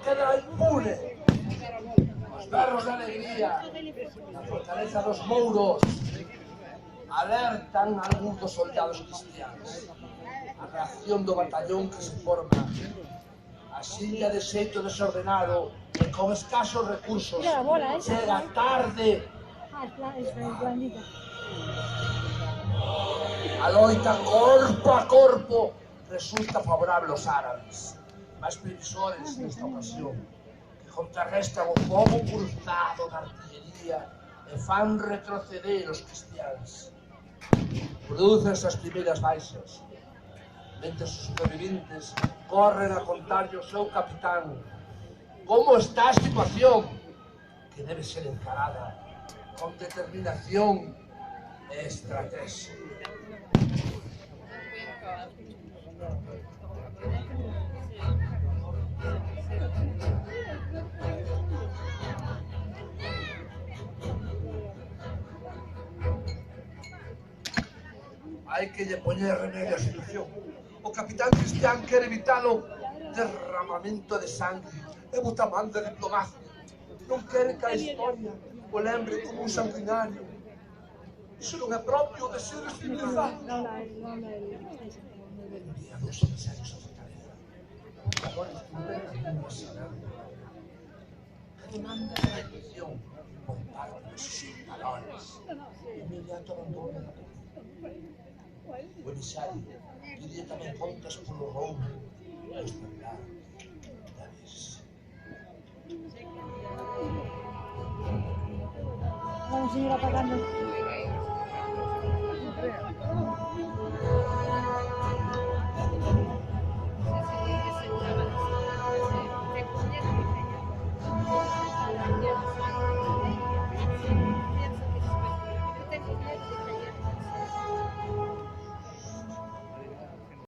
quedará impune. Os berros de alegría na fortaleza dos Mouros alertan a algúns dos soldados cristianos. A reacción do batallón que se forma asilla de xeito desordenado e con escasos recursos chega tarde. A loita corpo a corpo resulta favorable aos árabes, máis previsores nesta ocasión, que contrarrestan o fogo cruzado da artillería e fan retroceder os cristianos. Producen-se as primeiras baixas, mentre os sobrevivintes corren a contarlle ao seu capitán como está a situación, que debe ser encarada con determinación e estrategia. Hai que lle poñer remedio á situación. O capitán Cristián quere evitar o derramamento de sangre e bota man de diplomacia. Non quere que a historia o lembre como un sanguinario. Iso non é propio de ser civilizado. Envía dos emisarios a fortaleza. Agora estudemos a saber que demanda a rendición por parte dos usurpadores. Inmediato abandono da comunidade. O emisario pide tamén contas polo roubo e a espaldar da Virxe. Vamos a ir apagando.